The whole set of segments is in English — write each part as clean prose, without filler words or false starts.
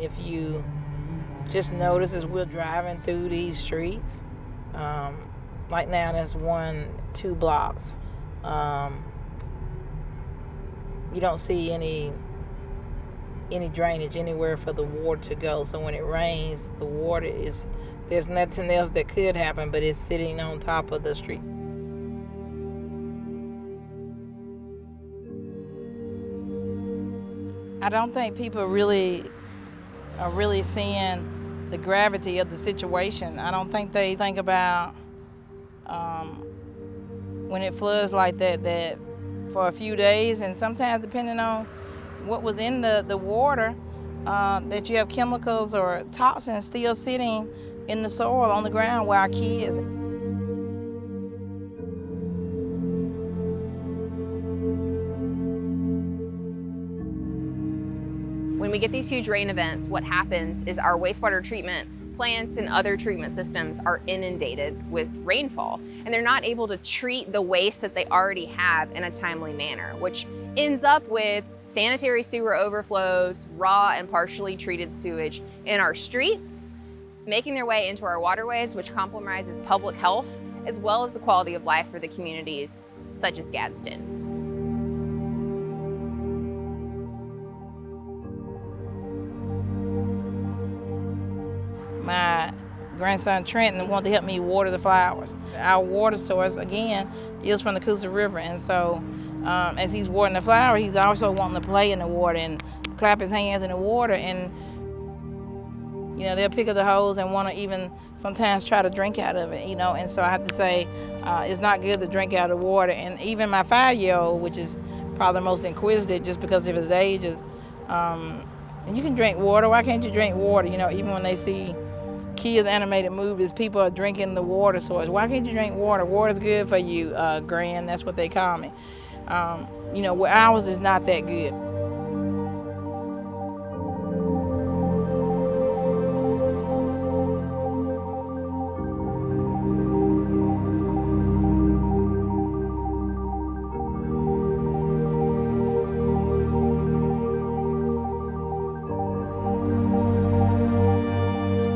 If you just notice as we're driving through these streets, like now there's 2 blocks. You don't see any drainage anywhere for the water to go. So when it rains, the water there's nothing else that could happen, but it's sitting on top of the streets. I don't think people are really seeing the gravity of the situation. I don't think they think about when it floods like that for a few days, and sometimes depending on what was in the water, that you have chemicals or toxins still sitting in the soil on the ground where our kids. When we get these huge rain events, what happens is our wastewater treatment plants and other treatment systems are inundated with rainfall, and they're not able to treat the waste that they already have in a timely manner, which ends up with sanitary sewer overflows, raw and partially treated sewage in our streets, making their way into our waterways, which compromises public health as well as the quality of life for the communities such as Gadsden. My grandson Trenton wanted to help me water the flowers. Our water source, again, is from the Coosa River, and so as he's watering the flower, he's also wanting to play in the water and clap his hands in the water, and they'll pick up the hose and want to even sometimes try to drink out of it, and so I have to say it's not good to drink out of the water. And even my 5-year-old, which is probably the most inquisitive just because of his age, is you can drink water. Why can't you drink water? Even when they see kids' animated movies, people are drinking the water source. Why can't you drink water? Water's good for you, Gran. That's what they call me. Where ours is not that good.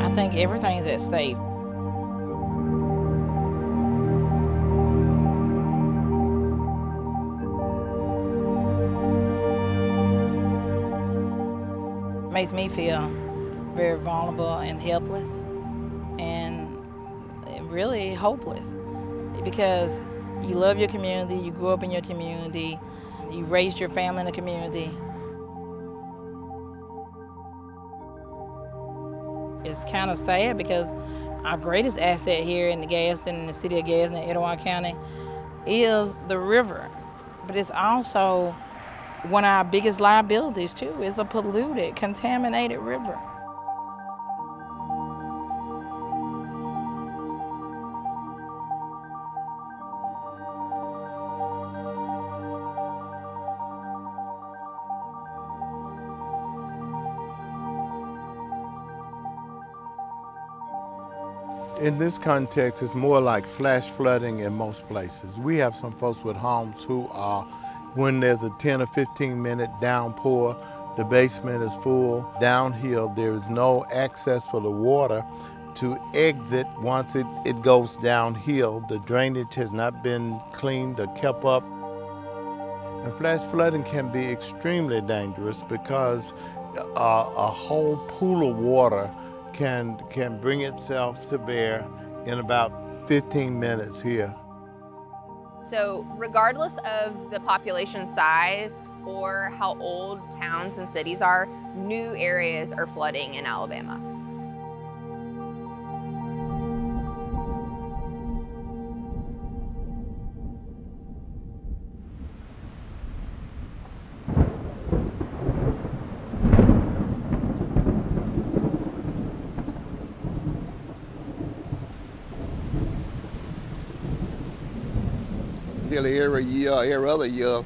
I think everything's at stake. Makes me feel very vulnerable and helpless and really hopeless, because you love your community, you grew up in your community, you raised your family in the community. It's kind of sad because our greatest asset here in the city of Gadsden, Etowah County, is the river. But it's also one of our biggest liabilities too. It's a polluted, contaminated river. In this context, it's more like flash flooding in most places. We have some folks with homes who are, when there's a 10 or 15 minute downpour, the basement is full. Downhill, there is no access for the water to exit once it goes downhill. The drainage has not been cleaned or kept up. And flash flooding can be extremely dangerous because a whole pool of water can bring itself to bear in about 15 minutes here. So regardless of the population size or how old towns and cities are, new areas are flooding in Alabama. Nearly every other year,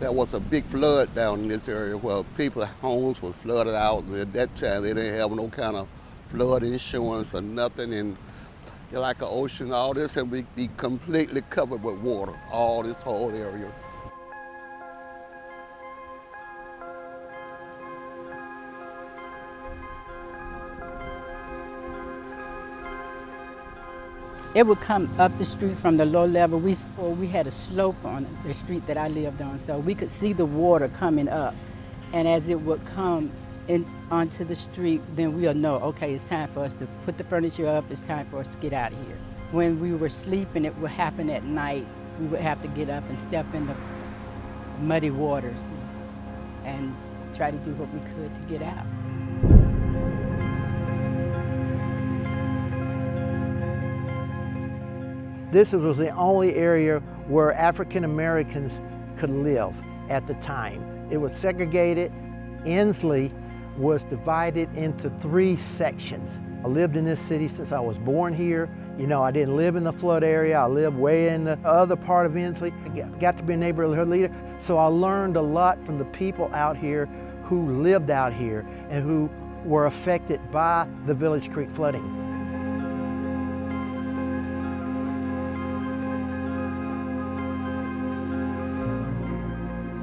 there was a big flood down in this area where people's homes were flooded out. At that time, they didn't have no kind of flood insurance or nothing, and like an ocean, all this would be completely covered with water, all this whole area. It would come up the street from the low level. We had a slope on the street that I lived on, so we could see the water coming up. And as it would come in onto the street, then we'll know, okay, it's time for us to put the furniture up, it's time for us to get out of here. When we were sleeping, it would happen at night. We would have to get up and step in the muddy waters and try to do what we could to get out. This was the only area where African Americans could live at the time. It was segregated. Inslee was divided into 3 sections. I lived in this city since I was born here. You know, I didn't live in the flood area. I lived way in the other part of Inslee. I got to be a neighborhood leader. So I learned a lot from the people out here who lived out here and who were affected by the Village Creek flooding.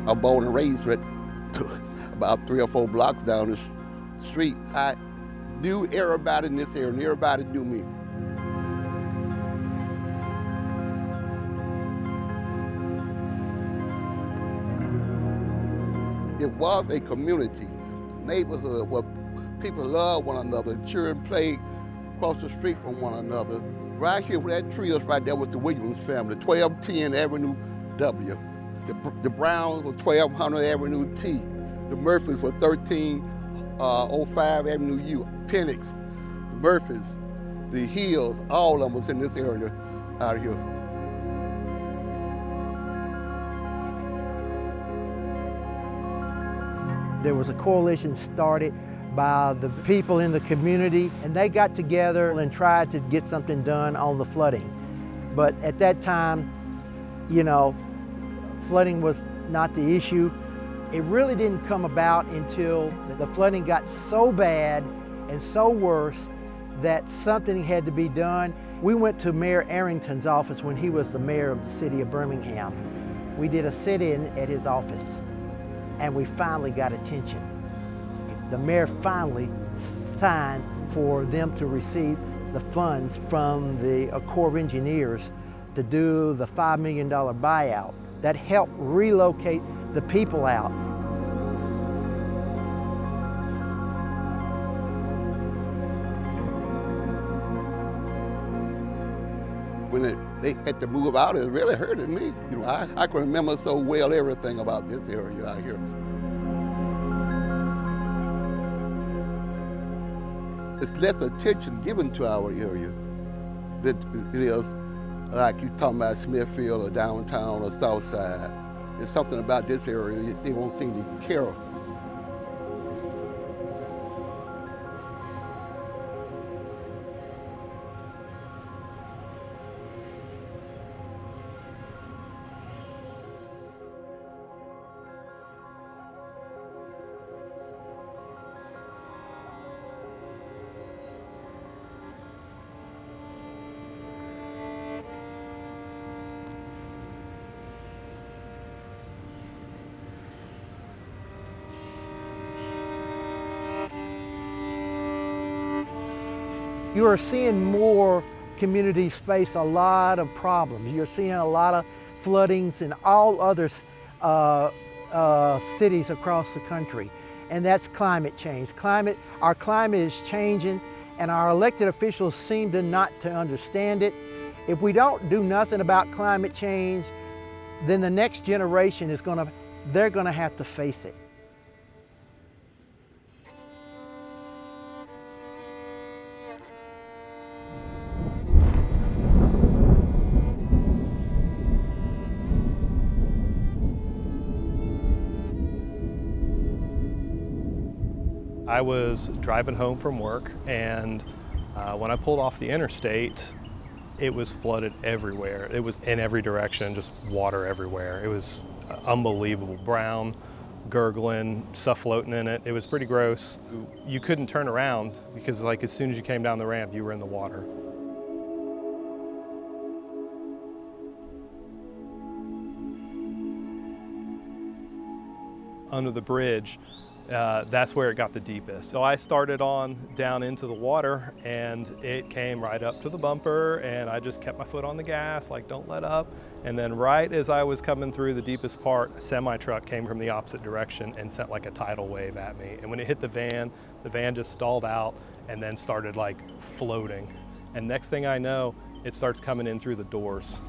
I'm born and raised with about 3 or 4 blocks down the street. I knew everybody in this area, and everybody knew me. It was a community, neighborhood where people loved one another. Children played across the street from one another. Right here where that tree is right there was the Williams family, 1210 Avenue W. The Browns were 1200 Avenue T. The Murphys were 1305 Avenue U. Penix, the Murphys, the Hills, all of them was in this area out here. There was a coalition started by the people in the community, and they got together and tried to get something done on the flooding. But at that time, you know, flooding was not the issue. It really didn't come about until the flooding got so bad and so worse that something had to be done. We went to Mayor Arrington's office when he was the mayor of the city of Birmingham. We did a sit-in at his office, and we finally got attention. The mayor finally signed for them to receive the funds from the Corps of Engineers to do the $5 million buyout that helped relocate the people out. When they had to move out, it really hurted me. You know, I can remember so well everything about this area out here. It's less attention given to our area than it is like you talking about Smithfield or downtown or South Side. There's something about this area they won't seem to care. You are seeing more communities face a lot of problems. You're seeing a lot of floodings in all other cities across the country. And that's climate change. Our climate is changing, and our elected officials seem to not to understand it. If we don't do nothing about climate change, then the next generation they're gonna have to face it. I was driving home from work, and when I pulled off the interstate, it was flooded everywhere. It was in every direction, just water everywhere. It was unbelievable. Brown, gurgling, stuff floating in it. It was pretty gross. You couldn't turn around because like as soon as you came down the ramp, you were in the water. Under the bridge, that's where it got the deepest. So I started on down into the water, and it came right up to the bumper, and I just kept my foot on the gas, like don't let up. And then right as I was coming through the deepest part, a semi-truck came from the opposite direction and sent like a tidal wave at me. And when it hit the van just stalled out and then started like floating. And next thing I know, it starts coming in through the doors.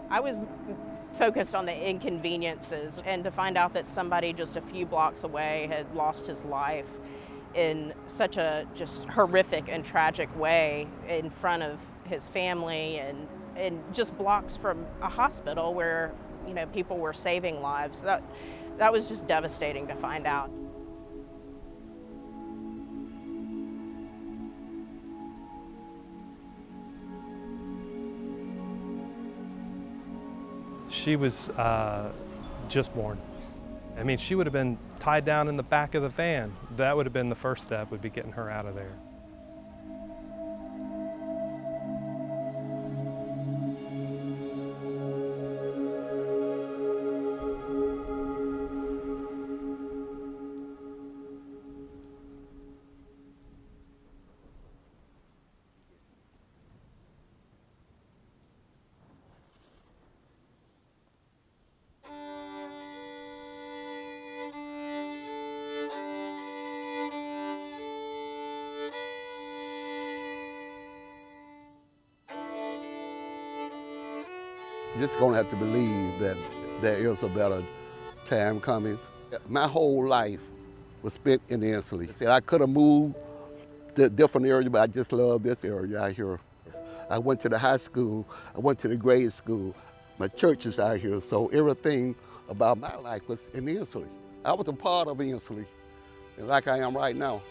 I was focused on the inconveniences, and to find out that somebody just a few blocks away had lost his life in such a just horrific and tragic way in front of his family and just blocks from a hospital where, you know, people were saving lives. That was just devastating to find out. She was just born. I mean, she would have been tied down in the back of the van. That would have been the first step, would be getting her out of there. You're just gonna have to believe that there is a better time coming. My whole life was spent in the Inslee. See, I could have moved to a different area, but I just love this area out here. I went to the high school, I went to the grade school. My church is out here, so everything about my life was in the Inslee. I was a part of Inslee, and like I am right now.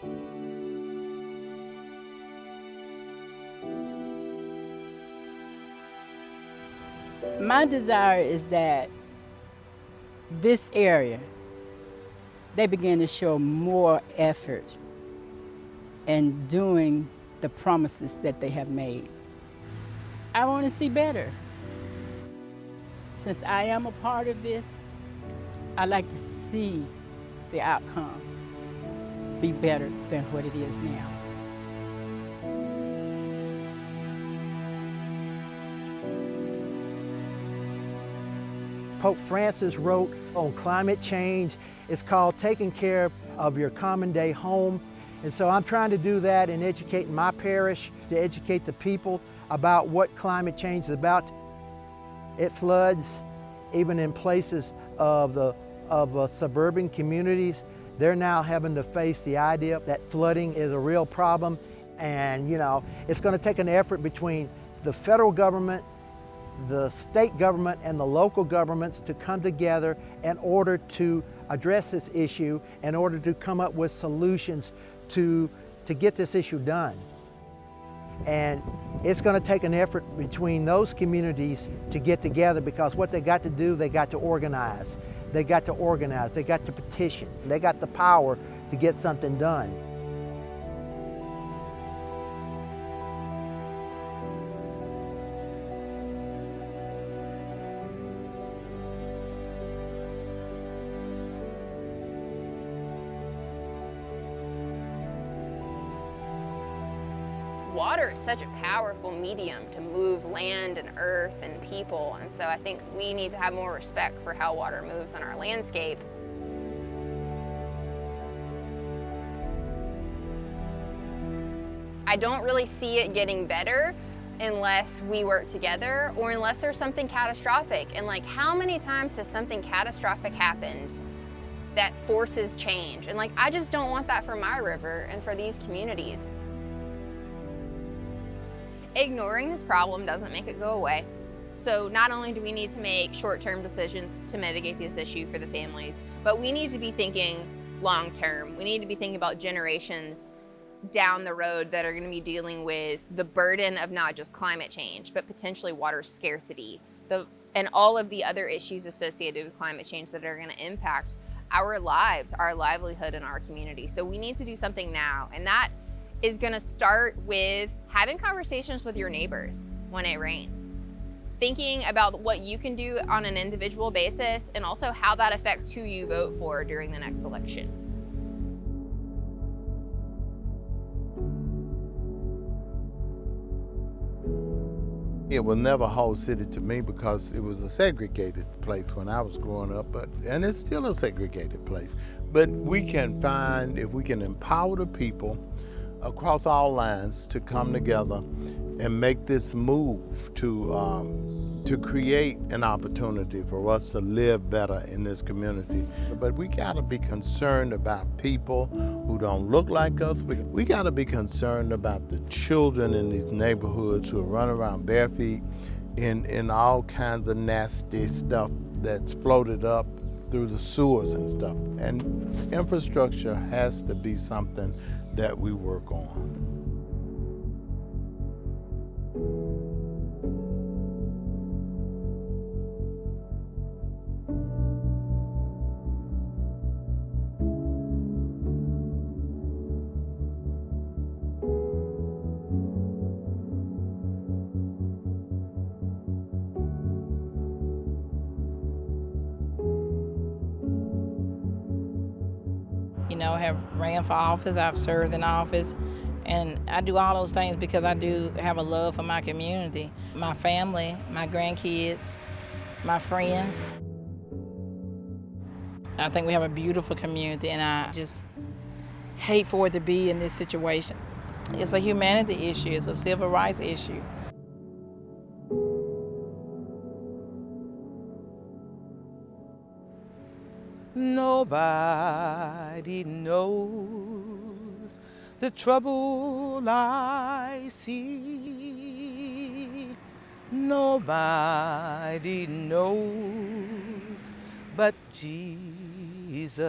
My desire is that this area, they begin to show more effort in doing the promises that they have made. I want to see better. Since I am a part of this, I like to see the outcome be better than what it is now. Pope Francis wrote on climate change. It's called Taking Care of Your Common Day Home. And so I'm trying to do that and educate my parish, to educate the people about what climate change is about. It floods even in places of suburban communities. They're now having to face the idea that flooding is a real problem. And you know, it's going to take an effort between the federal government, the state government, and the local governments to come together in order to address this issue, in order to come up with solutions to get this issue done. And it's going to take an effort between those communities to get together, because what they got to do, they got to organize. They got to organize, they got to petition, they got the power to get something done. Water is such a powerful medium to move land and earth and people, and so I think we need to have more respect for how water moves on our landscape. I don't really see it getting better unless we work together, or unless there's something catastrophic. And like, how many times has something catastrophic happened that forces change? And like, I just don't want that for my river and for these communities. Ignoring this problem doesn't make it go away. So not only do we need to make short-term decisions to mitigate this issue for the families, but we need to be thinking long-term. We need to be thinking about generations down the road that are going to be dealing with the burden of not just climate change, but potentially water scarcity and all of the other issues associated with climate change that are going to impact our lives, our livelihood in our community. So we need to do something now. And that is going to start with having conversations with your neighbors when it rains. Thinking about what you can do on an individual basis and also how that affects who you vote for during the next election. It was never Whole City to me because it was a segregated place when I was growing up, and it's still a segregated place. But we can find, if we can empower the people across all lines to come together and make this move to create an opportunity for us to live better in this community. But we gotta be concerned about people who don't look like us. We gotta be concerned about the children in these neighborhoods who are running around bare feet in all kinds of nasty stuff that's floated up through the sewers and stuff. And infrastructure has to be something that we work on. You know, have ran for office, I've served in office, and I do all those things because I do have a love for my community, my family, my grandkids, my friends. I think we have a beautiful community, and I just hate for it to be in this situation. It's a humanity issue, it's a civil rights issue. Nobody knows the trouble I see. Nobody knows but Jesus.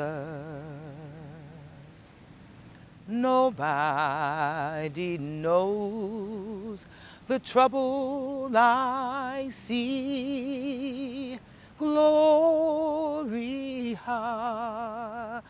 Nobody knows the trouble I see. Glory, hallelujah.